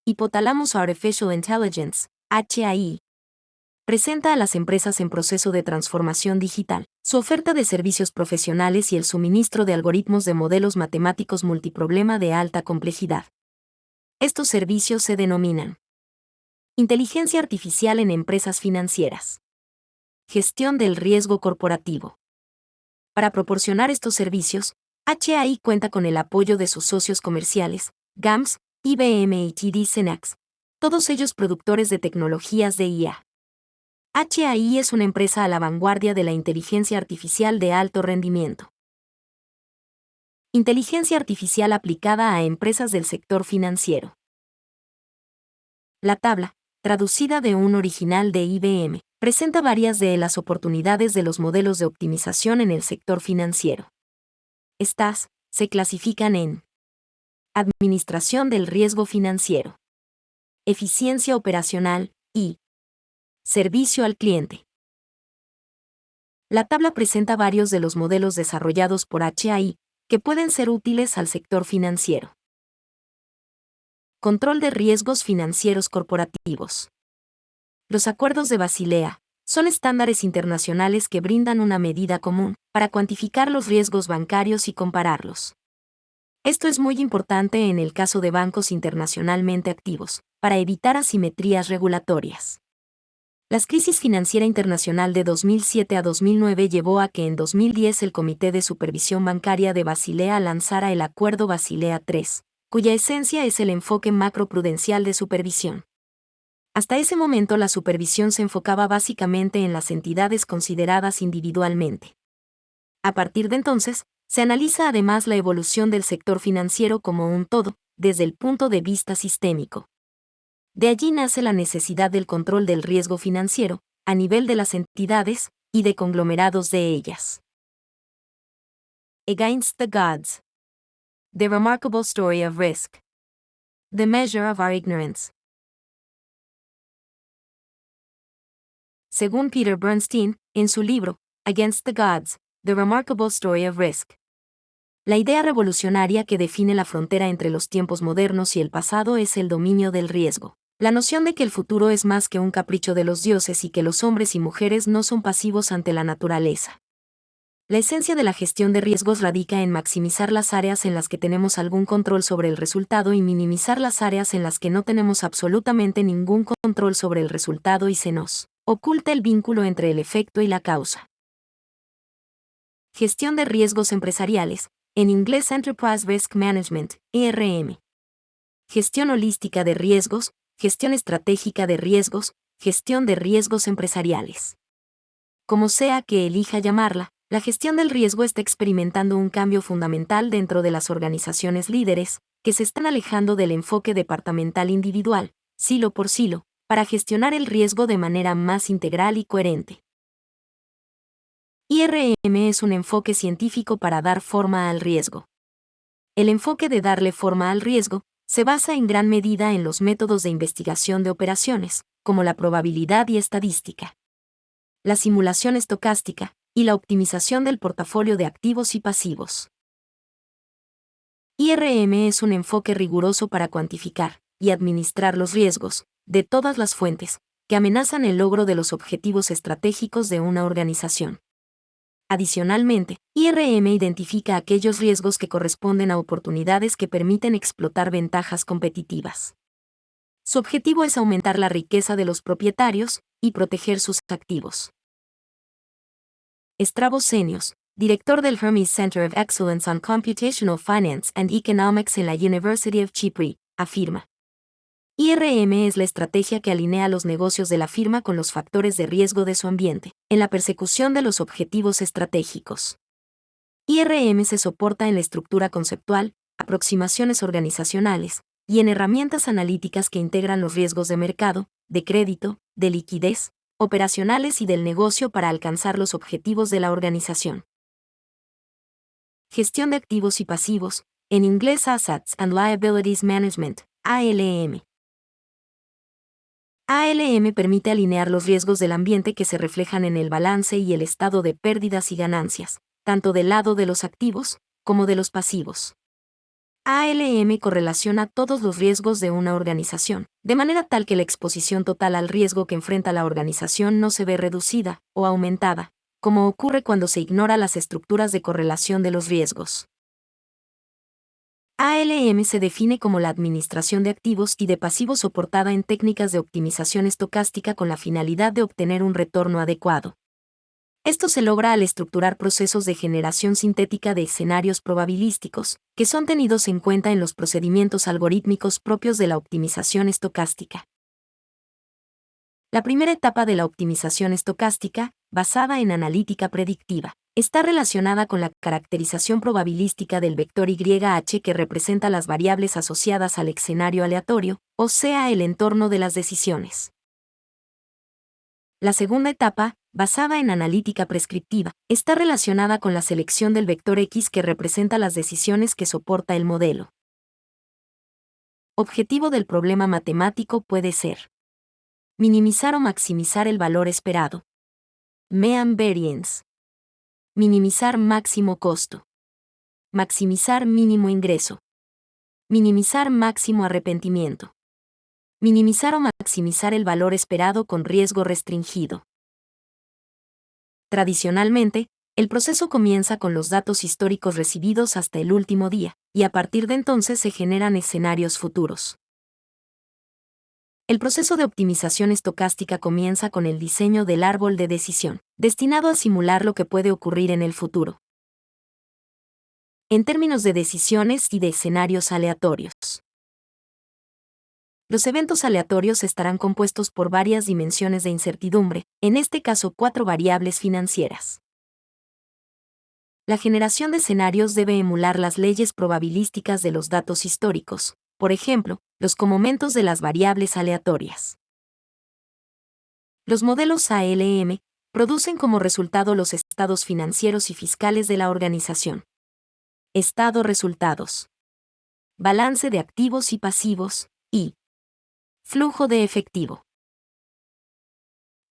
Hypothalamus Artificial Intelligence, HAI, presenta a las empresas en proceso de transformación digital, su oferta de servicios profesionales y el suministro de algoritmos de modelos matemáticos multiproblema de alta complejidad. Estos servicios se denominan inteligencia artificial en empresas financieras, gestión del riesgo corporativo. Para proporcionar estos servicios, HAI cuenta con el apoyo de sus socios comerciales, GAMS, IBM y TD SYNNEX, todos ellos productores de tecnologías de IA. HAI es una empresa a la vanguardia de la inteligencia artificial de alto rendimiento. Inteligencia artificial aplicada a empresas del sector financiero. La tabla, traducida de un original de IBM, presenta varias de las oportunidades de los modelos de optimización en el sector financiero. Estas se clasifican en administración del riesgo financiero, eficiencia operacional y servicio al cliente. La tabla presenta varios de los modelos desarrollados por HAI que pueden ser útiles al sector financiero. Control de riesgos financieros corporativos. Los acuerdos de Basilea son estándares internacionales que brindan una medida común para cuantificar los riesgos bancarios y compararlos. Esto es muy importante en el caso de bancos internacionalmente activos, para evitar asimetrías regulatorias. La crisis financiera internacional de 2007 a 2009 llevó a que en 2010 el Comité de Supervisión Bancaria de Basilea lanzara el Acuerdo Basilea III, cuya esencia es el enfoque macroprudencial de supervisión. Hasta ese momento la supervisión se enfocaba básicamente en las entidades consideradas individualmente. A partir de entonces, se analiza además la evolución del sector financiero como un todo, desde el punto de vista sistémico. De allí nace la necesidad del control del riesgo financiero, a nivel de las entidades y de conglomerados de ellas. Against the Gods. The Remarkable Story of Risk. The Measure of Our Ignorance. Según Peter Bernstein, en su libro, Against the Gods, The Remarkable Story of Risk. La idea revolucionaria que define la frontera entre los tiempos modernos y el pasado es el dominio del riesgo. La noción de que el futuro es más que un capricho de los dioses y que los hombres y mujeres no son pasivos ante la naturaleza. La esencia de la gestión de riesgos radica en maximizar las áreas en las que tenemos algún control sobre el resultado y minimizar las áreas en las que no tenemos absolutamente ningún control sobre el resultado y se nos oculta el vínculo entre el efecto y la causa. Gestión de riesgos empresariales, en inglés Enterprise Risk Management, ERM. Gestión holística de riesgos, gestión estratégica de riesgos, gestión de riesgos empresariales. Como sea que elija llamarla, la gestión del riesgo está experimentando un cambio fundamental dentro de las organizaciones líderes, que se están alejando del enfoque departamental individual, silo por silo, para gestionar el riesgo de manera más integral y coherente. IRM es un enfoque científico para dar forma al riesgo. El enfoque de darle forma al riesgo se basa en gran medida en los métodos de investigación de operaciones, como la probabilidad y estadística, la simulación estocástica y la optimización del portafolio de activos y pasivos. IRM es un enfoque riguroso para cuantificar y administrar los riesgos de todas las fuentes que amenazan el logro de los objetivos estratégicos de una organización. Adicionalmente, IRM identifica aquellos riesgos que corresponden a oportunidades que permiten explotar ventajas competitivas. Su objetivo es aumentar la riqueza de los propietarios y proteger sus activos. Stavros Zenios, director del Hermes Center of Excellence on Computational Finance and Economics en la University of Chipre, afirma: IRM es la estrategia que alinea los negocios de la firma con los factores de riesgo de su ambiente, en la persecución de los objetivos estratégicos. IRM se soporta en la estructura conceptual, aproximaciones organizacionales, y en herramientas analíticas que integran los riesgos de mercado, de crédito, de liquidez, operacionales y del negocio para alcanzar los objetivos de la organización. Gestión de activos y pasivos, en inglés Assets and Liabilities Management, ALM. ALM permite alinear los riesgos del ambiente que se reflejan en el balance y el estado de pérdidas y ganancias, tanto del lado de los activos como de los pasivos. ALM correlaciona todos los riesgos de una organización, de manera tal que la exposición total al riesgo que enfrenta la organización no se ve reducida o aumentada, como ocurre cuando se ignora las estructuras de correlación de los riesgos. ALM se define como la administración de activos y de pasivos soportada en técnicas de optimización estocástica con la finalidad de obtener un retorno adecuado. Esto se logra al estructurar procesos de generación sintética de escenarios probabilísticos, que son tenidos en cuenta en los procedimientos algorítmicos propios de la optimización estocástica. La primera etapa de la optimización estocástica, basada en analítica predictiva, está relacionada con la caracterización probabilística del vector YH que representa las variables asociadas al escenario aleatorio, o sea, el entorno de las decisiones. La segunda etapa, basada en analítica prescriptiva, está relacionada con la selección del vector X que representa las decisiones que soporta el modelo. Objetivo del problema matemático puede ser minimizar o maximizar el valor esperado. Mean variance. Minimizar máximo costo. Maximizar mínimo ingreso. Minimizar máximo arrepentimiento. Minimizar o maximizar el valor esperado con riesgo restringido. Tradicionalmente, el proceso comienza con los datos históricos recibidos hasta el último día, y a partir de entonces se generan escenarios futuros. El proceso de optimización estocástica comienza con el diseño del árbol de decisión, destinado a simular lo que puede ocurrir en el futuro. En términos de decisiones y de escenarios aleatorios. Los eventos aleatorios estarán compuestos por varias dimensiones de incertidumbre, en este caso 4 variables financieras. La generación de escenarios debe emular las leyes probabilísticas de los datos históricos, por ejemplo, los comomentos de las variables aleatorias. Los modelos ALM producen como resultado los estados financieros y fiscales de la organización. Estado resultados. Balance de activos y pasivos, y flujo de efectivo.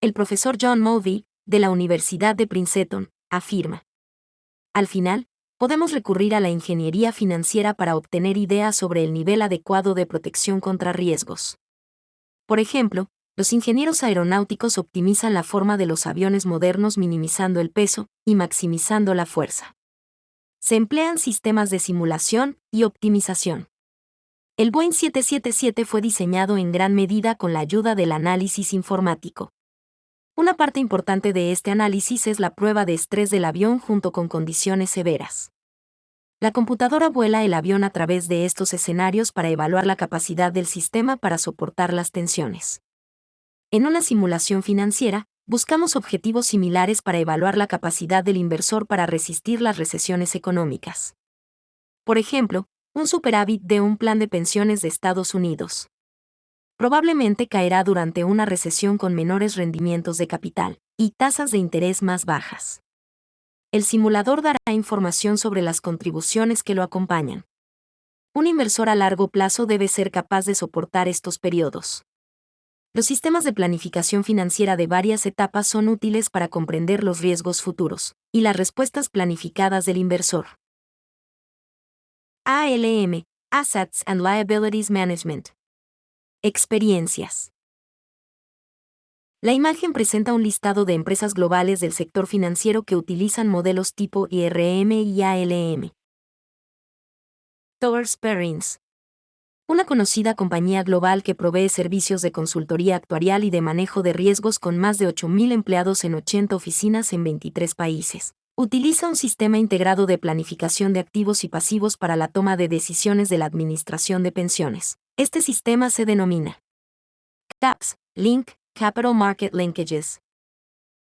El profesor John Mulvey, de la Universidad de Princeton, afirma: al final, podemos recurrir a la ingeniería financiera para obtener ideas sobre el nivel adecuado de protección contra riesgos. Por ejemplo, los ingenieros aeronáuticos optimizan la forma de los aviones modernos minimizando el peso y maximizando la fuerza. Se emplean sistemas de simulación y optimización. El Boeing 777 fue diseñado en gran medida con la ayuda del análisis informático. Una parte importante de este análisis es la prueba de estrés del avión junto con condiciones severas. La computadora vuela el avión a través de estos escenarios para evaluar la capacidad del sistema para soportar las tensiones. En una simulación financiera, buscamos objetivos similares para evaluar la capacidad del inversor para resistir las recesiones económicas. Por ejemplo, un superávit de un plan de pensiones de Estados Unidos probablemente caerá durante una recesión con menores rendimientos de capital y tasas de interés más bajas. El simulador dará información sobre las contribuciones que lo acompañan. Un inversor a largo plazo debe ser capaz de soportar estos periodos. Los sistemas de planificación financiera de varias etapas son útiles para comprender los riesgos futuros y las respuestas planificadas del inversor. ALM, Assets and Liabilities Management. Experiencias. La imagen presenta un listado de empresas globales del sector financiero que utilizan modelos tipo IRM y ALM. Towers Perrins. Una conocida compañía global que provee servicios de consultoría actuarial y de manejo de riesgos con más de 8.000 empleados en 80 oficinas en 23 países. Utiliza un sistema integrado de planificación de activos y pasivos para la toma de decisiones de la administración de pensiones. Este sistema se denomina CAPS, Link, Capital Market Linkages.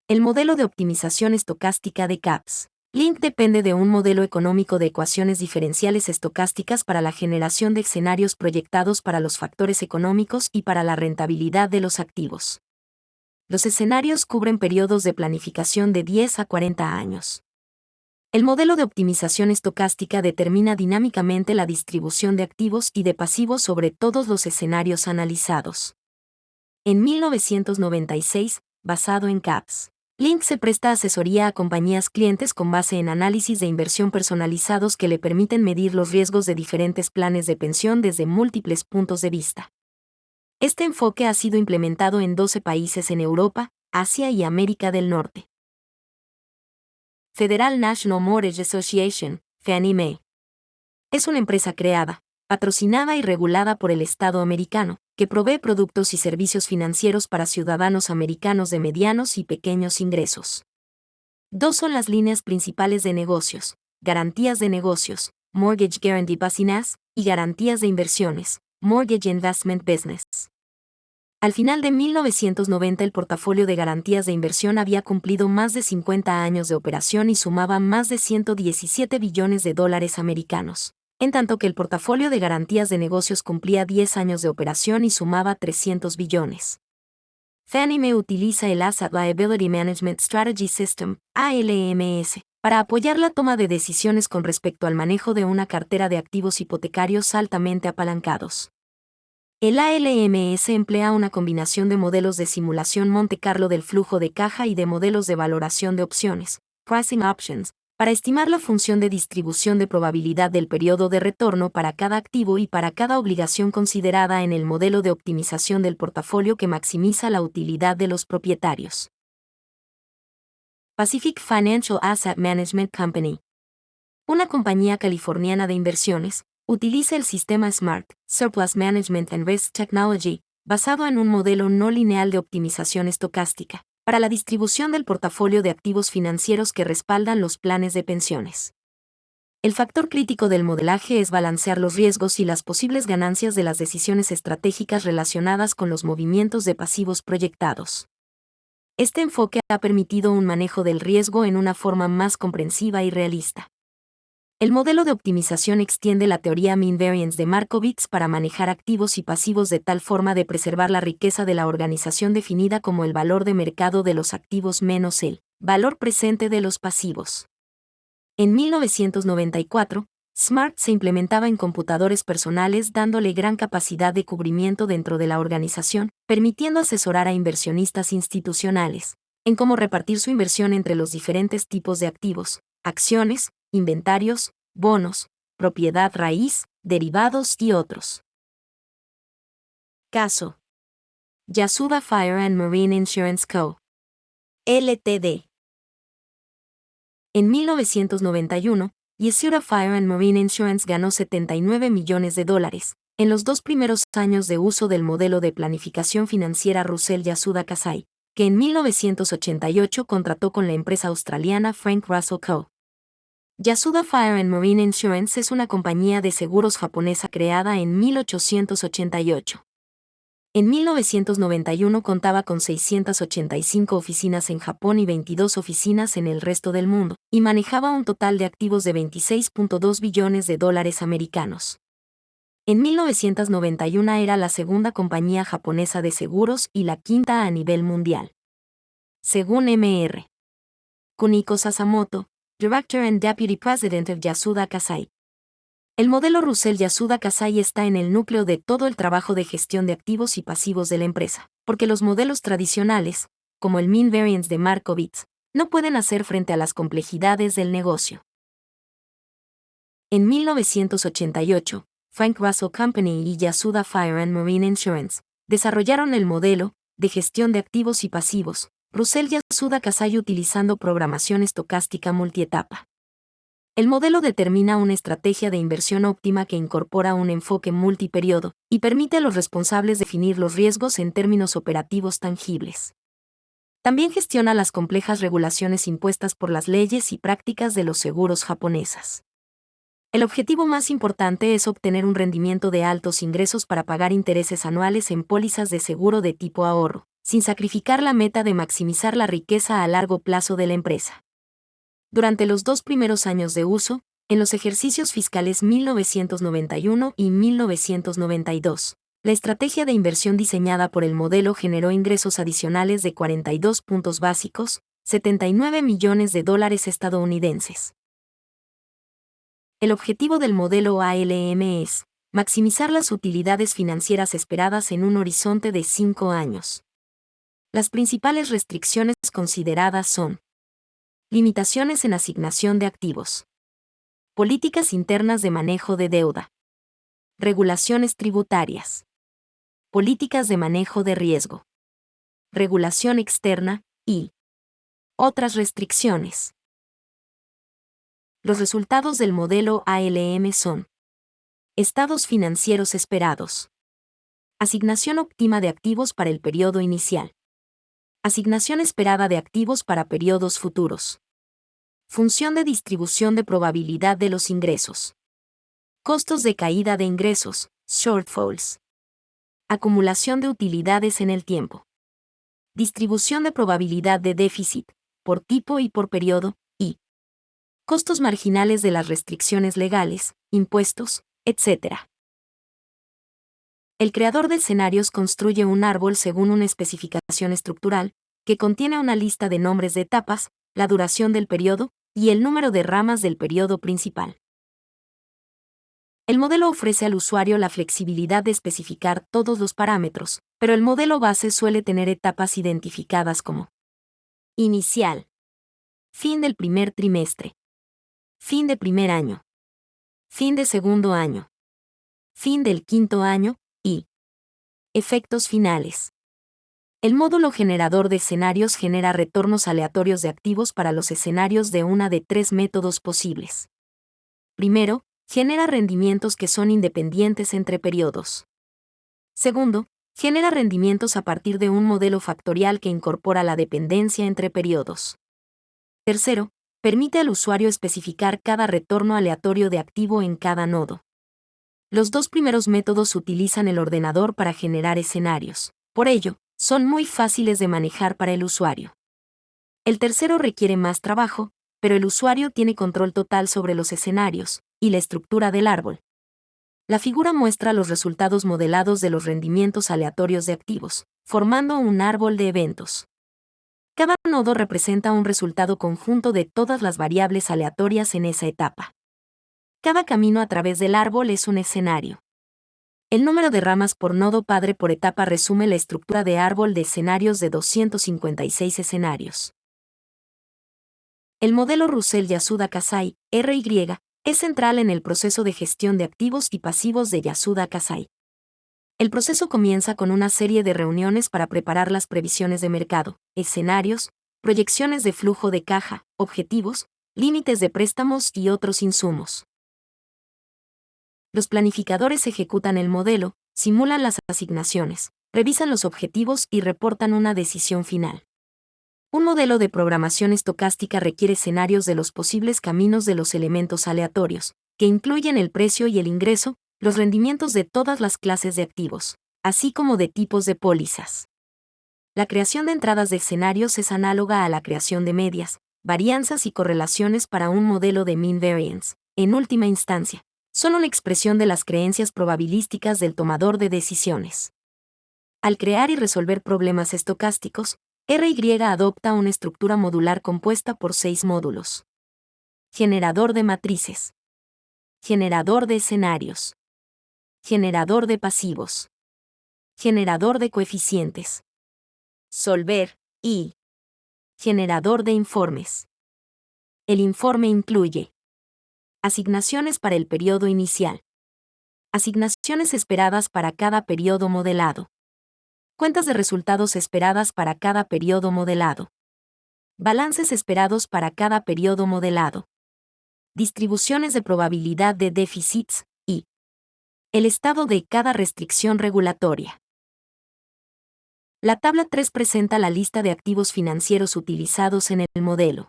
El modelo de optimización estocástica de CAPS, Link depende de un modelo económico de ecuaciones diferenciales estocásticas para la generación de escenarios proyectados para los factores económicos y para la rentabilidad de los activos. Los escenarios cubren periodos de planificación de 10 a 40 años. El modelo de optimización estocástica determina dinámicamente la distribución de activos y de pasivos sobre todos los escenarios analizados. En 1996, basado en CAPS, Link se presta asesoría a compañías clientes con base en análisis de inversión personalizados que le permiten medir los riesgos de diferentes planes de pensión desde múltiples puntos de vista. Este enfoque ha sido implementado en 12 países en Europa, Asia y América del Norte. Federal National Mortgage Association, Fannie Mae. Es una empresa creada, patrocinada y regulada por el Estado americano, que provee productos y servicios financieros para ciudadanos americanos de medianos y pequeños ingresos. Dos son las líneas principales de negocios: garantías de negocios, Mortgage Guarantee Business, y garantías de inversiones, Mortgage Investment Business. Al final de 1990 el portafolio de garantías de inversión había cumplido más de 50 años de operación y sumaba más de 117 billones de dólares americanos, en tanto que el portafolio de garantías de negocios cumplía 10 años de operación y sumaba 300 billones. Fannie Mae utiliza el Asset Liability Management Strategy System, ALMS, para apoyar la toma de decisiones con respecto al manejo de una cartera de activos hipotecarios altamente apalancados. El ALMS emplea una combinación de modelos de simulación Monte Carlo del flujo de caja y de modelos de valoración de opciones, pricing options, para estimar la función de distribución de probabilidad del periodo de retorno para cada activo y para cada obligación considerada en el modelo de optimización del portafolio que maximiza la utilidad de los propietarios. Pacific Financial Asset Management Company. Una compañía californiana de inversiones, utiliza el sistema SMART, Surplus Management and Risk Technology, basado en un modelo no lineal de optimización estocástica, para la distribución del portafolio de activos financieros que respaldan los planes de pensiones. El factor crítico del modelaje es balancear los riesgos y las posibles ganancias de las decisiones estratégicas relacionadas con los movimientos de pasivos proyectados. Este enfoque ha permitido un manejo del riesgo en una forma más comprensiva y realista. El modelo de optimización extiende la teoría Mean Variance de Markowitz para manejar activos y pasivos de tal forma de preservar la riqueza de la organización definida como el valor de mercado de los activos menos el valor presente de los pasivos. En 1994, SMART se implementaba en computadores personales dándole gran capacidad de cubrimiento dentro de la organización, permitiendo asesorar a inversionistas institucionales en cómo repartir su inversión entre los diferentes tipos de activos, acciones, inventarios, bonos, propiedad raíz, derivados y otros. Caso: Yasuda Fire and Marine Insurance Co. Ltd. En 1991, Yasuda Fire and Marine Insurance ganó $79 millones en los 2 primeros años de uso del modelo de planificación financiera Russell Yasuda Kasai, que en 1988 contrató con la empresa australiana Frank Russell Co. Yasuda Fire and Marine Insurance es una compañía de seguros japonesa creada en 1888. En 1991 contaba con 685 oficinas en Japón y 22 oficinas en el resto del mundo, y manejaba un total de activos de $26.2 billones americanos. En 1991 era la segunda compañía japonesa de seguros y la quinta a nivel mundial. Según Mr. Kuniko Sasamoto, Director and Deputy President of Yasuda Kasai. El modelo Russell Yasuda Kasai está en el núcleo de todo el trabajo de gestión de activos y pasivos de la empresa, porque los modelos tradicionales, como el Mean Variance de Markowitz, no pueden hacer frente a las complejidades del negocio. En 1988, Frank Russell Company y Yasuda Fire and Marine Insurance desarrollaron el modelo de gestión de activos y pasivos Russell Yasuda Kasai utilizando programación estocástica multietapa. El modelo determina una estrategia de inversión óptima que incorpora un enfoque multiperiodo y permite a los responsables definir los riesgos en términos operativos tangibles. También gestiona las complejas regulaciones impuestas por las leyes y prácticas de los seguros japonesas. El objetivo más importante es obtener un rendimiento de altos ingresos para pagar intereses anuales en pólizas de seguro de tipo ahorro, sin sacrificar la meta de maximizar la riqueza a largo plazo de la empresa. Durante los 2 primeros años de uso, en los ejercicios fiscales 1991 y 1992, la estrategia de inversión diseñada por el modelo generó ingresos adicionales de 42 puntos básicos, $79 millones estadounidenses. El objetivo del modelo ALM es maximizar las utilidades financieras esperadas en un horizonte de 5 años. Las principales restricciones consideradas son: limitaciones en asignación de activos, políticas internas de manejo de deuda, regulaciones tributarias, políticas de manejo de riesgo, regulación externa y otras restricciones. Los resultados del modelo ALM son: estados financieros esperados, asignación óptima de activos para el periodo inicial, asignación esperada de activos para periodos futuros, función de distribución de probabilidad de los ingresos, costos de caída de ingresos, shortfalls, acumulación de utilidades en el tiempo, distribución de probabilidad de déficit, por tipo y por periodo, y costos marginales de las restricciones legales, impuestos, etc. El creador de escenarios construye un árbol según una especificación estructural, que contiene una lista de nombres de etapas, la duración del periodo, y el número de ramas del periodo principal. El modelo ofrece al usuario la flexibilidad de especificar todos los parámetros, pero el modelo base suele tener etapas identificadas como: inicial, fin del primer trimestre, fin de primer año, fin de segundo año, fin del quinto año, y efectos finales. El módulo generador de escenarios genera retornos aleatorios de activos para los escenarios de una de tres métodos posibles. Primero, genera rendimientos que son independientes entre periodos. Segundo, genera rendimientos a partir de un modelo factorial que incorpora la dependencia entre periodos. Tercero, permite al usuario especificar cada retorno aleatorio de activo en cada nodo. Los dos primeros métodos utilizan el ordenador para generar escenarios. Por ello, son muy fáciles de manejar para el usuario. El tercero requiere más trabajo, pero el usuario tiene control total sobre los escenarios y la estructura del árbol. La figura muestra los resultados modelados de los rendimientos aleatorios de activos, formando un árbol de eventos. Cada nodo representa un resultado conjunto de todas las variables aleatorias en esa etapa. Cada camino a través del árbol es un escenario. El número de ramas por nodo padre por etapa resume la estructura de árbol de escenarios de 256 escenarios. El modelo Russell-Yasuda-Kasai, RY, es central en el proceso de gestión de activos y pasivos de Yasuda-Kasai. El proceso comienza con una serie de reuniones para preparar las previsiones de mercado, escenarios, proyecciones de flujo de caja, objetivos, límites de préstamos y otros insumos. Los planificadores ejecutan el modelo, simulan las asignaciones, revisan los objetivos y reportan una decisión final. Un modelo de programación estocástica requiere escenarios de los posibles caminos de los elementos aleatorios, que incluyen el precio y el ingreso, los rendimientos de todas las clases de activos, así como de tipos de pólizas. La creación de entradas de escenarios es análoga a la creación de medias, varianzas y correlaciones para un modelo de mean variance. En última instancia, son una expresión de las creencias probabilísticas del tomador de decisiones. Al crear y resolver problemas estocásticos, RY adopta una estructura modular compuesta por 6 módulos. Generador de matrices. Generador de escenarios. Generador de pasivos. Generador de coeficientes. Solver, y generador de informes. El informe incluye asignaciones para el periodo inicial, asignaciones esperadas para cada periodo modelado, cuentas de resultados esperadas para cada periodo modelado, balances esperados para cada periodo modelado, distribuciones de probabilidad de déficits, y el estado de cada restricción regulatoria. La tabla 3 presenta la lista de activos financieros utilizados en el modelo.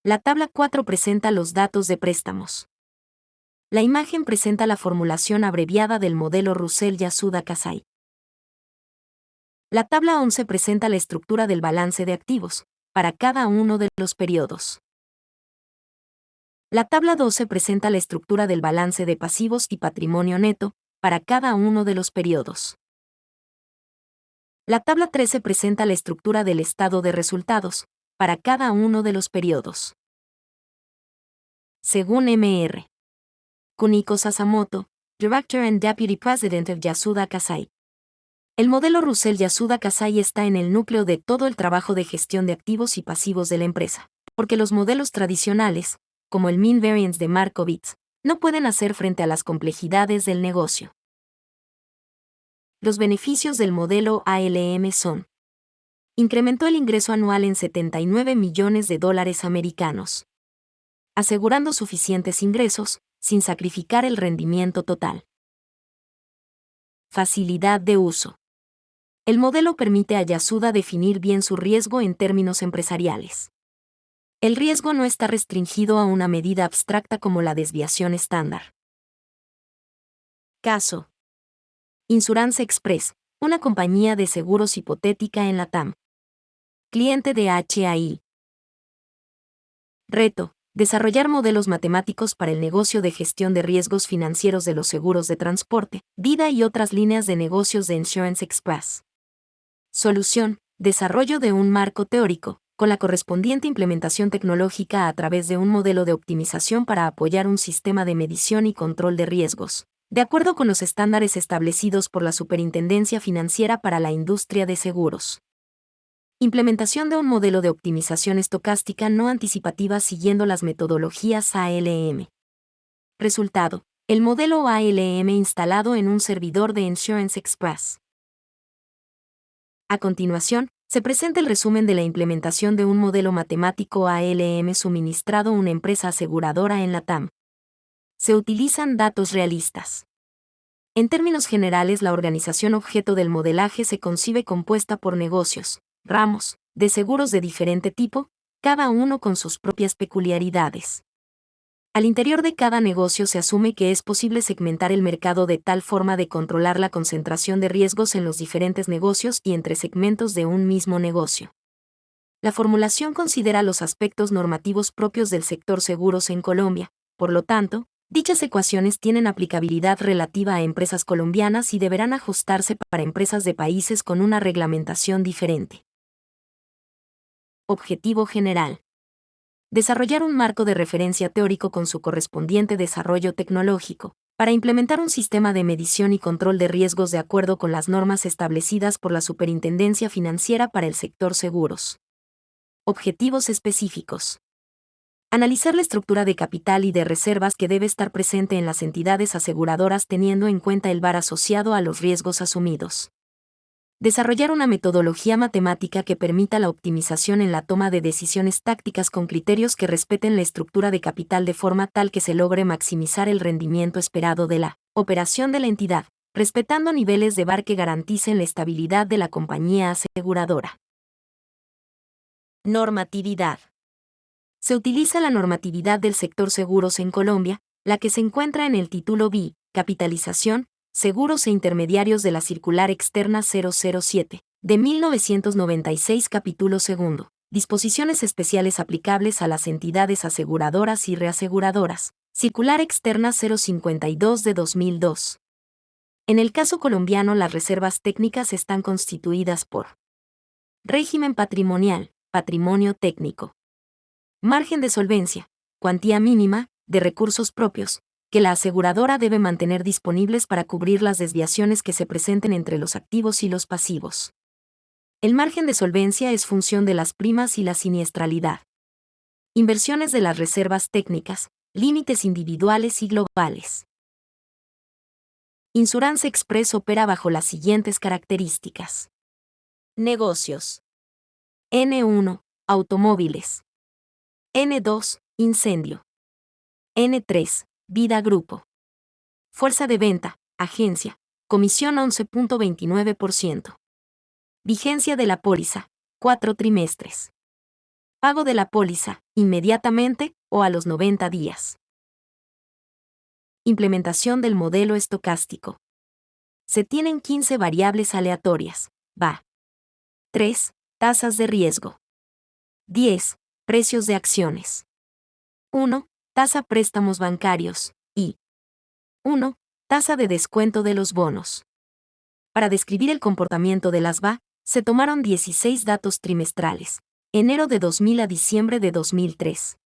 La tabla 4 presenta los datos de préstamos. La imagen presenta la formulación abreviada del modelo Russell-Yasuda-Kasai. La tabla 11 presenta la estructura del balance de activos, para cada uno de los periodos. La tabla 12 presenta la estructura del balance de pasivos y patrimonio neto, para cada uno de los periodos. La tabla 13 presenta la estructura del estado de resultados, para cada uno de los periodos. Según Mr. Kuniko Sasamoto, Director and Deputy President of Yasuda Kasai. El modelo Russell-Yasuda-Kasai está en el núcleo de todo el trabajo de gestión de activos y pasivos de la empresa, porque los modelos tradicionales, como el Mean Variance de Markowitz, no pueden hacer frente a las complejidades del negocio. Los beneficios del modelo ALM son: incrementó el ingreso anual en $79 millones americanos, asegurando suficientes ingresos, sin sacrificar el rendimiento total. Facilidad de uso. El modelo permite a Yasuda definir bien su riesgo en términos empresariales. El riesgo no está restringido a una medida abstracta como la desviación estándar. Caso: Insurance Express, una compañía de seguros hipotética en Latam. Cliente de HAI. Reto: desarrollar modelos matemáticos para el negocio de gestión de riesgos financieros de los seguros de transporte, vida y otras líneas de negocios de Insurance Express. Solución: desarrollo de un marco teórico, con la correspondiente implementación tecnológica a través de un modelo de optimización para apoyar un sistema de medición y control de riesgos, de acuerdo con los estándares establecidos por la Superintendencia Financiera para la Industria de Seguros. Implementación de un modelo de optimización estocástica no anticipativa siguiendo las metodologías ALM. Resultado: el modelo ALM instalado en un servidor de Insurance Express. A continuación, se presenta el resumen de la implementación de un modelo matemático ALM suministrado a una empresa aseguradora en Latam. Se utilizan datos realistas. En términos generales, la organización objeto del modelaje se concibe compuesta por negocios, ramos, de seguros de diferente tipo, cada uno con sus propias peculiaridades. Al interior de cada negocio se asume que es posible segmentar el mercado de tal forma de controlar la concentración de riesgos en los diferentes negocios y entre segmentos de un mismo negocio. La formulación considera los aspectos normativos propios del sector seguros en Colombia, por lo tanto, dichas ecuaciones tienen aplicabilidad relativa a empresas colombianas y deberán ajustarse para empresas de países con una reglamentación diferente. Objetivo general: desarrollar un marco de referencia teórico con su correspondiente desarrollo tecnológico, para implementar un sistema de medición y control de riesgos de acuerdo con las normas establecidas por la Superintendencia Financiera para el sector seguros. Objetivos específicos: analizar la estructura de capital y de reservas que debe estar presente en las entidades aseguradoras teniendo en cuenta el VaR asociado a los riesgos asumidos. Desarrollar una metodología matemática que permita la optimización en la toma de decisiones tácticas con criterios que respeten la estructura de capital de forma tal que se logre maximizar el rendimiento esperado de la operación de la entidad, respetando niveles de VaR que garanticen la estabilidad de la compañía aseguradora. Normatividad. Se utiliza la normatividad del sector seguros en Colombia, la que se encuentra en el título B, Capitalización, Seguros e Intermediarios de la Circular Externa 007, de 1996 capítulo 2, disposiciones especiales aplicables a las entidades aseguradoras y reaseguradoras, Circular Externa 052 de 2002. En el caso colombiano, las reservas técnicas están constituidas por régimen patrimonial, patrimonio técnico. Margen de solvencia, cuantía mínima, de recursos propios, que la aseguradora debe mantener disponibles para cubrir las desviaciones que se presenten entre los activos y los pasivos. El margen de solvencia es función de las primas y la siniestralidad. Inversiones de las reservas técnicas, límites individuales y globales. Insurance Express opera bajo las siguientes características. Negocios. N1, automóviles. N2, incendio. N3, vida grupo. Fuerza de venta, agencia, comisión 11.29%. Vigencia de la póliza, 4 trimestres. Pago de la póliza, inmediatamente o a los 90 días. Implementación del modelo estocástico. Se tienen 15 variables aleatorias, VaR. 3. Tasas de riesgo. 10. Precios de acciones. 1. Tasa préstamos bancarios, y 1. Tasa de descuento de los bonos. Para describir el comportamiento de las VaR, se tomaron 16 datos trimestrales, enero de 2000 a diciembre de 2003.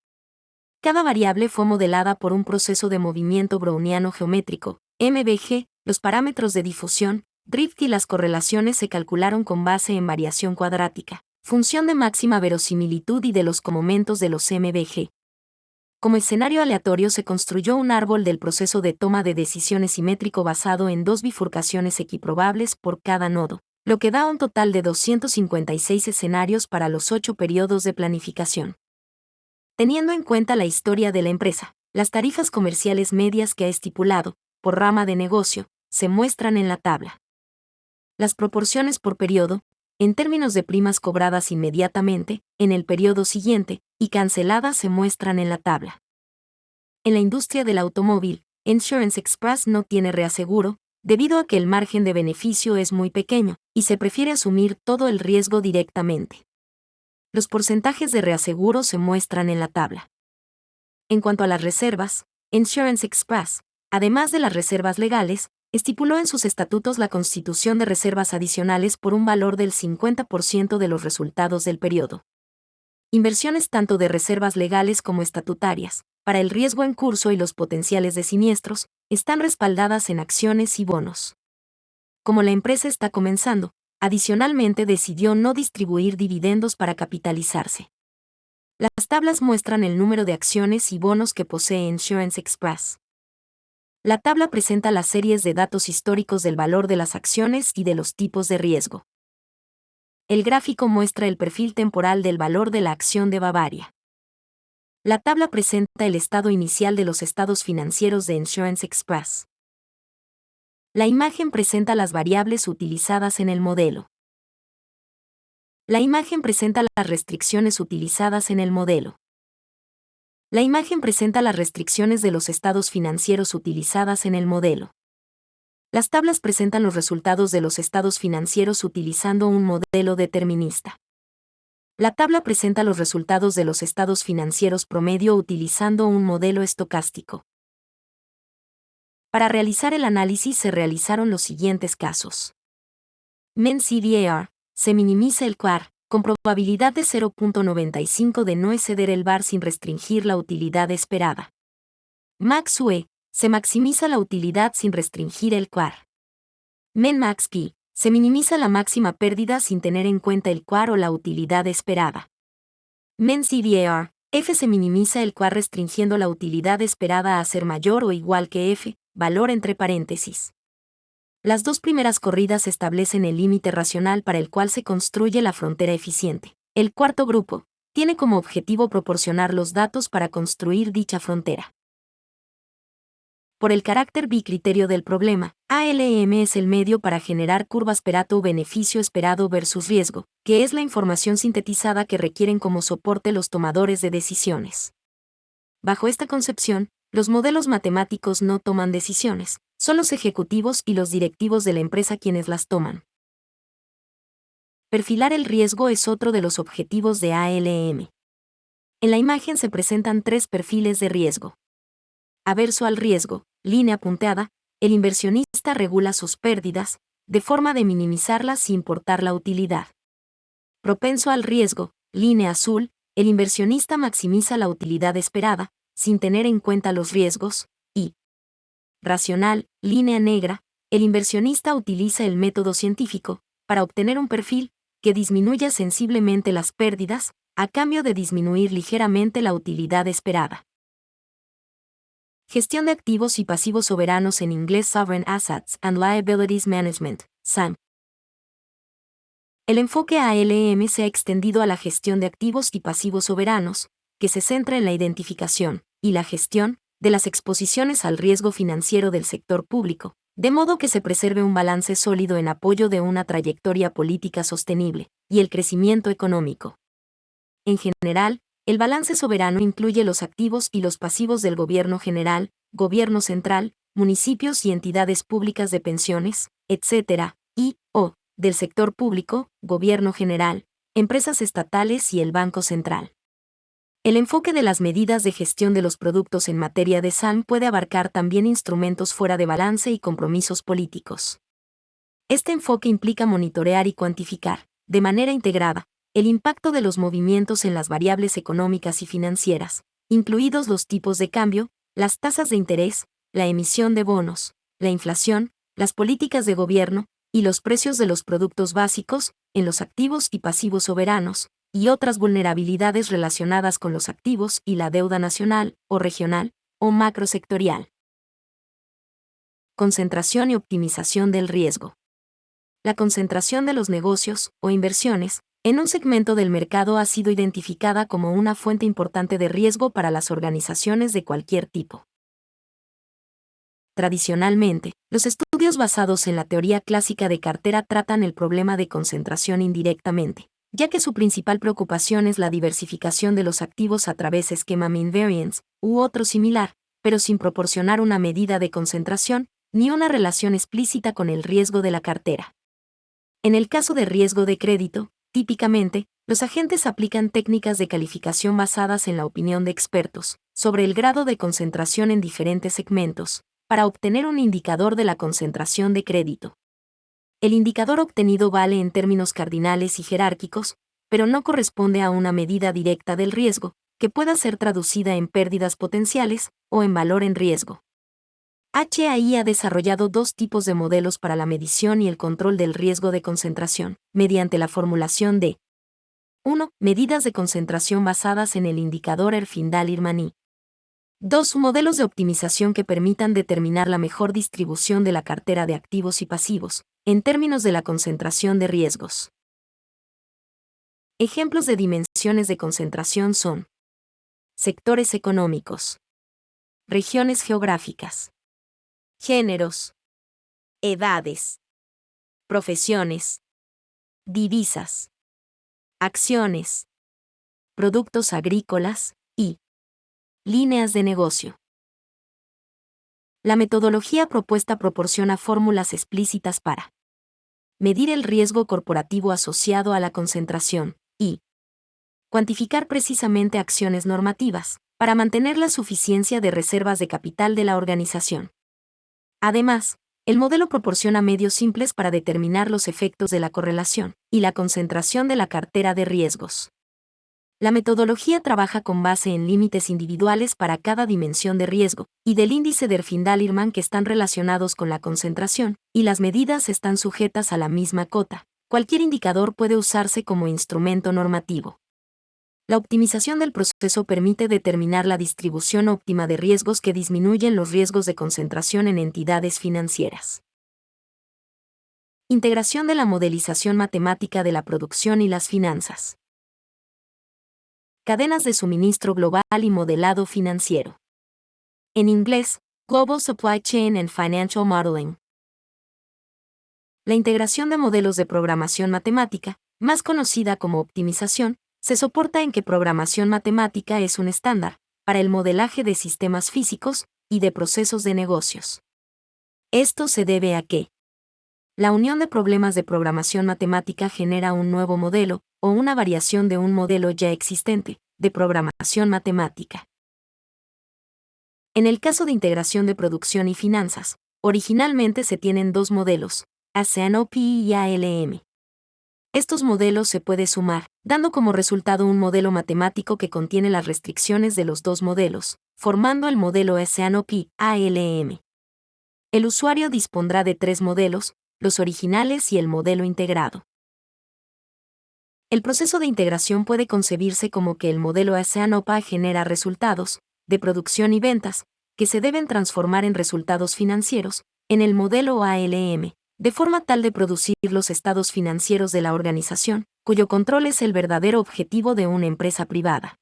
Cada variable fue modelada por un proceso de movimiento browniano geométrico, MBG, los parámetros de difusión, drift y las correlaciones se calcularon con base en variación cuadrática, función de máxima verosimilitud y de los momentos de los MBG. Como escenario aleatorio se construyó un árbol del proceso de toma de decisiones simétrico basado en dos bifurcaciones equiprobables por cada nodo, lo que da un total de 256 escenarios para los 8 periodos de planificación. Teniendo en cuenta la historia de la empresa, las tarifas comerciales medias que ha estipulado, por rama de negocio, se muestran en la tabla. Las proporciones por periodo, en términos de primas cobradas inmediatamente, en el periodo siguiente, y canceladas se muestran en la tabla. En la industria del automóvil, Insurance Express no tiene reaseguro, debido a que el margen de beneficio es muy pequeño, y se prefiere asumir todo el riesgo directamente. Los porcentajes de reaseguro se muestran en la tabla. En cuanto a las reservas, Insurance Express, además de las reservas legales, estipuló en sus estatutos la constitución de reservas adicionales por un valor del 50% de los resultados del periodo. Inversiones tanto de reservas legales como estatutarias, para el riesgo en curso y los potenciales de siniestros, están respaldadas en acciones y bonos. Como la empresa está comenzando, adicionalmente decidió no distribuir dividendos para capitalizarse. Las tablas muestran el número de acciones y bonos que posee Insurance Express. La tabla presenta las series de datos históricos del valor de las acciones y de los tipos de riesgo. El gráfico muestra el perfil temporal del valor de la acción de Bavaria. La tabla presenta el estado inicial de los estados financieros de Insurance Express. La imagen presenta las variables utilizadas en el modelo. La imagen presenta las restricciones utilizadas en el modelo. La imagen presenta las restricciones de los estados financieros utilizadas en el modelo. Las tablas presentan los resultados de los estados financieros utilizando un modelo determinista. La tabla presenta los resultados de los estados financieros promedio utilizando un modelo estocástico. Para realizar el análisis se realizaron los siguientes casos. MEN-CDAR, se minimiza el QAR, con probabilidad de 0.95 de no exceder el VaR sin restringir la utilidad esperada. MAX-UE, se maximiza la utilidad sin restringir el QAR. MEN-MAX-P, se minimiza la máxima pérdida sin tener en cuenta el QAR o la utilidad esperada. MEN-CDAR, F se minimiza el QAR restringiendo la utilidad esperada a ser mayor o igual que F, valor entre paréntesis. Las dos primeras corridas establecen el límite racional para el cual se construye la frontera eficiente. El cuarto grupo tiene como objetivo proporcionar los datos para construir dicha frontera. Por el carácter bicriterio del problema, ALM es el medio para generar curvas Pareto-beneficio esperado versus riesgo, que es la información sintetizada que requieren como soporte los tomadores de decisiones. Bajo esta concepción, los modelos matemáticos no toman decisiones, son los ejecutivos y los directivos de la empresa quienes las toman. Perfilar el riesgo es otro de los objetivos de ALM. En la imagen se presentan tres perfiles de riesgo. Averso al riesgo, línea punteada, el inversionista regula sus pérdidas, de forma de minimizarlas sin importar la utilidad. Propenso al riesgo, línea azul, el inversionista maximiza la utilidad esperada, sin tener en cuenta los riesgos, y racional, línea negra, el inversionista utiliza el método científico para obtener un perfil que disminuya sensiblemente las pérdidas, a cambio de disminuir ligeramente la utilidad esperada. Gestión de activos y pasivos soberanos en inglés Sovereign Assets and Liabilities Management, SAM. El enfoque ALM se ha extendido a la gestión de activos y pasivos soberanos, que se centra en la identificación y la gestión de las exposiciones al riesgo financiero del sector público, de modo que se preserve un balance sólido en apoyo de una trayectoria política sostenible y el crecimiento económico. En general, el balance soberano incluye los activos y los pasivos del gobierno general, gobierno central, municipios y entidades públicas de pensiones, etc., y/o del sector público, gobierno general, empresas estatales y el Banco Central. El enfoque de las medidas de gestión de los productos en materia de SAM puede abarcar también instrumentos fuera de balance y compromisos políticos. Este enfoque implica monitorear y cuantificar, de manera integrada, el impacto de los movimientos en las variables económicas y financieras, incluidos los tipos de cambio, las tasas de interés, la emisión de bonos, la inflación, las políticas de gobierno, y los precios de los productos básicos, en los activos y pasivos soberanos, y otras vulnerabilidades relacionadas con los activos y la deuda nacional, o regional, o macrosectorial. Concentración y optimización del riesgo. La concentración de los negocios, o inversiones, en un segmento del mercado ha sido identificada como una fuente importante de riesgo para las organizaciones de cualquier tipo. Tradicionalmente, los estudios basados en la teoría clásica de cartera tratan el problema de concentración indirectamente, ya que su principal preocupación es la diversificación de los activos a través de esquema mean variance u otro similar, pero sin proporcionar una medida de concentración ni una relación explícita con el riesgo de la cartera. En el caso de riesgo de crédito, típicamente, los agentes aplican técnicas de calificación basadas en la opinión de expertos sobre el grado de concentración en diferentes segmentos, para obtener un indicador de la concentración de crédito. El indicador obtenido vale en términos cardinales y jerárquicos, pero no corresponde a una medida directa del riesgo, que pueda ser traducida en pérdidas potenciales o en valor en riesgo. HAI ha desarrollado dos tipos de modelos para la medición y el control del riesgo de concentración, mediante la formulación de 1. Medidas de concentración basadas en el indicador Herfindahl-Irmani. 2. Modelos de optimización que permitan determinar la mejor distribución de la cartera de activos y pasivos, en términos de la concentración de riesgos. Ejemplos de dimensiones de concentración son sectores económicos, regiones geográficas, géneros, edades, profesiones, divisas, acciones, productos agrícolas y líneas de negocio. La metodología propuesta proporciona fórmulas explícitas para medir el riesgo corporativo asociado a la concentración y cuantificar precisamente acciones normativas para mantener la suficiencia de reservas de capital de la organización. Además, el modelo proporciona medios simples para determinar los efectos de la correlación y la concentración de la cartera de riesgos. La metodología trabaja con base en límites individuales para cada dimensión de riesgo y del índice de Herfindahl-Irman que están relacionados con la concentración, y las medidas están sujetas a la misma cota. Cualquier indicador puede usarse como instrumento normativo. La optimización del proceso permite determinar la distribución óptima de riesgos que disminuyen los riesgos de concentración en entidades financieras. Integración de la modelización matemática de la producción y las finanzas. Cadenas de suministro global y modelado financiero. En inglés, Global Supply Chain and Financial Modeling. La integración de modelos de programación matemática, más conocida como optimización, se soporta en que programación matemática es un estándar para el modelaje de sistemas físicos y de procesos de negocios. Esto se debe a que la unión de problemas de programación matemática genera un nuevo modelo o una variación de un modelo ya existente de programación matemática. En el caso de integración de producción y finanzas, originalmente se tienen dos modelos, ASEAN-OP y ALM. Estos modelos se puede sumar, dando como resultado un modelo matemático que contiene las restricciones de los dos modelos, formando el modelo ASEAN-OP-ALM. El usuario dispondrá de tres modelos, los originales y el modelo integrado. El proceso de integración puede concebirse como que el modelo ASEAN-OP genera resultados, de producción y ventas, que se deben transformar en resultados financieros, en el modelo ALM, de forma tal de producir los estados financieros de la organización, cuyo control es el verdadero objetivo de una empresa privada.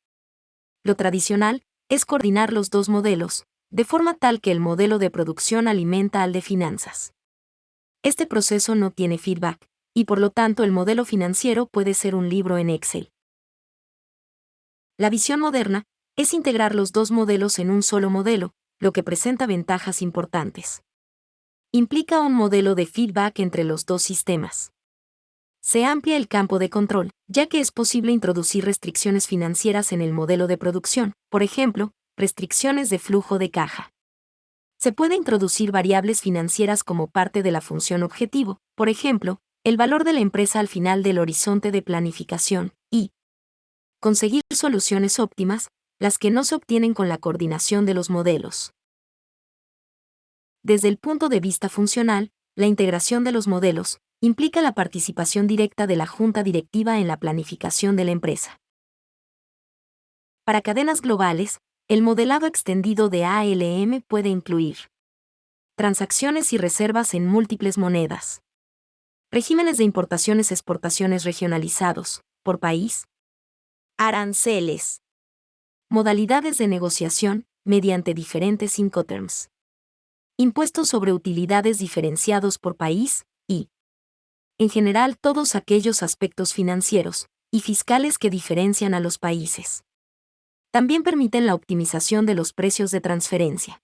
Lo tradicional es coordinar los dos modelos, de forma tal que el modelo de producción alimenta al de finanzas. Este proceso no tiene feedback, y por lo tanto el modelo financiero puede ser un libro en Excel. La visión moderna es integrar los dos modelos en un solo modelo, lo que presenta ventajas importantes. Implica un modelo de feedback entre los dos sistemas. Se amplia el campo de control, ya que es posible introducir restricciones financieras en el modelo de producción, por ejemplo, restricciones de flujo de caja. Se puede introducir variables financieras como parte de la función objetivo, por ejemplo, el valor de la empresa al final del horizonte de planificación, y conseguir soluciones óptimas, las que no se obtienen con la coordinación de los modelos. Desde el punto de vista funcional, La integración de los modelos implica la participación directa de la junta directiva en la planificación de la empresa. Para cadenas globales, el modelado extendido de ALM puede incluir transacciones y reservas en múltiples monedas, regímenes de importaciones-exportaciones regionalizados, por país, aranceles, modalidades de negociación mediante diferentes Incoterms, impuestos sobre utilidades diferenciados por país y, en general, todos aquellos aspectos financieros y fiscales que diferencian a los países. También permiten la optimización de los precios de transferencia.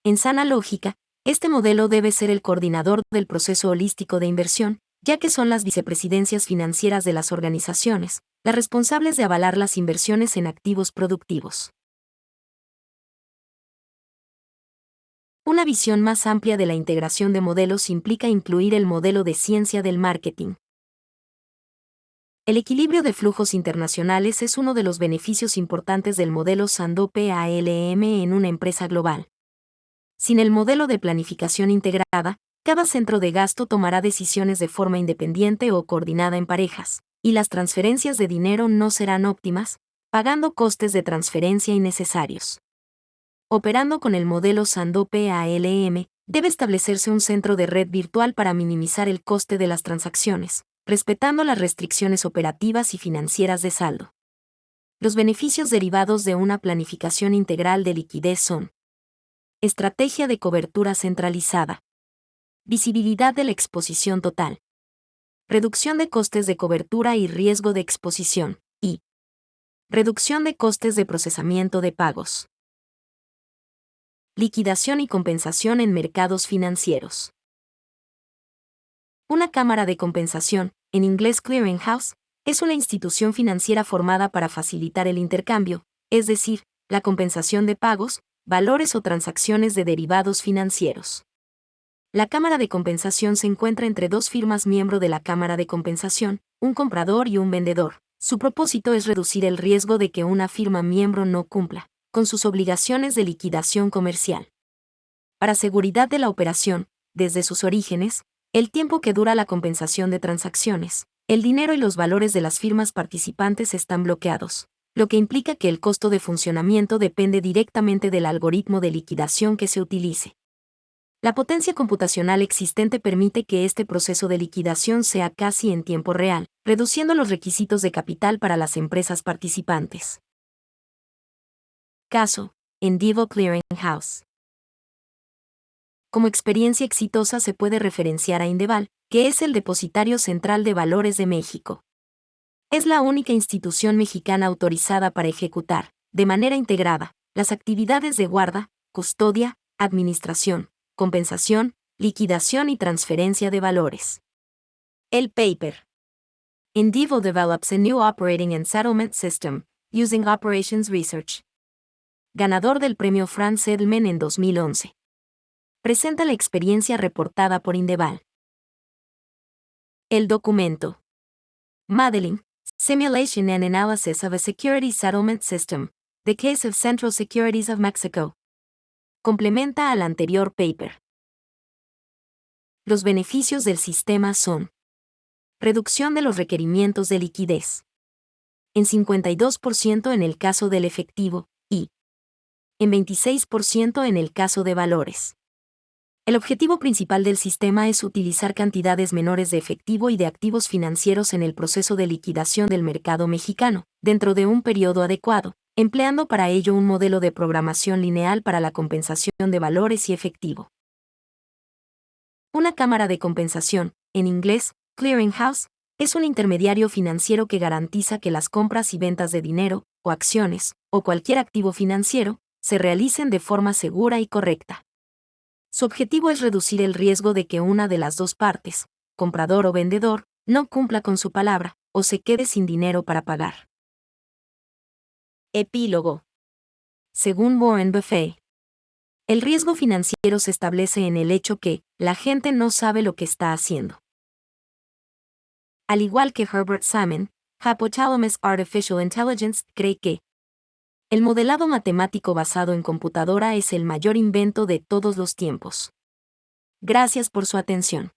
En sana lógica, este modelo debe ser el coordinador del proceso holístico de inversión, ya que son las vicepresidencias financieras de las organizaciones las responsables de avalar las inversiones en activos productivos. Una visión más amplia de la integración de modelos implica incluir el modelo de ciencia del marketing. El equilibrio de flujos internacionales es uno de los beneficios importantes del modelo Sandope-ALM en una empresa global. Sin el modelo de planificación integrada, cada centro de gasto tomará decisiones de forma independiente o coordinada en parejas, y las transferencias de dinero no serán óptimas, pagando costes de transferencia innecesarios. Operando con el modelo Sandope-ALM, debe establecerse un centro de red virtual para minimizar el coste de las transacciones, respetando las restricciones operativas y financieras de saldo. Los beneficios derivados de una planificación integral de liquidez son: estrategia de cobertura centralizada, visibilidad de la exposición total, reducción de costes de cobertura y riesgo de exposición, y reducción de costes de procesamiento de pagos. Liquidación y compensación en mercados financieros. Una cámara de compensación, en inglés clearinghouse, es una institución financiera formada para facilitar el intercambio, es decir, la compensación de pagos, valores o transacciones de derivados financieros. La cámara de compensación se encuentra entre dos firmas miembro de la cámara de compensación, un comprador y un vendedor. Su propósito es reducir el riesgo de que una firma miembro no cumpla con sus obligaciones de liquidación comercial. Para seguridad de la operación, desde sus orígenes, el tiempo que dura la compensación de transacciones, el dinero y los valores de las firmas participantes están bloqueados, lo que implica que el costo de funcionamiento depende directamente del algoritmo de liquidación que se utilice. La potencia computacional existente permite que este proceso de liquidación sea casi en tiempo real, reduciendo los requisitos de capital para las empresas participantes. Caso: Endivo Clearing House. Como experiencia exitosa se puede referenciar a Indeval, que es el Depositario Central de Valores de México. Es la única institución mexicana autorizada para ejecutar, de manera integrada, las actividades de guarda, custodia, administración, compensación, liquidación y transferencia de valores. El paper. Indivo develops a new operating and settlement system, using operations research. Ganador del premio Franz Edelman en 2011. Presenta la experiencia reportada por Indeval. El documento. Modeling, Simulation and Analysis of a Security Settlement System, The Case of Central Securities of Mexico. Complementa al anterior paper. Los beneficios del sistema son: reducción de los requerimientos de liquidez, en 52% en el caso del efectivo, y en 26% en el caso de valores. El objetivo principal del sistema es utilizar cantidades menores de efectivo y de activos financieros en el proceso de liquidación del mercado mexicano, dentro de un periodo adecuado, empleando para ello un modelo de programación lineal para la compensación de valores y efectivo. Una cámara de compensación, en inglés, clearinghouse, es un intermediario financiero que garantiza que las compras y ventas de dinero, o acciones, o cualquier activo financiero, se realicen de forma segura y correcta. Su objetivo es reducir el riesgo de que una de las dos partes, comprador o vendedor, no cumpla con su palabra, o se quede sin dinero para pagar. Epílogo. Según Warren Buffett, el riesgo financiero se establece en el hecho que la gente no sabe lo que está haciendo. Al igual que Herbert Simon, Hypothalamus Artificial Intelligence cree que el modelado matemático basado en computadora es el mayor invento de todos los tiempos. Gracias por su atención.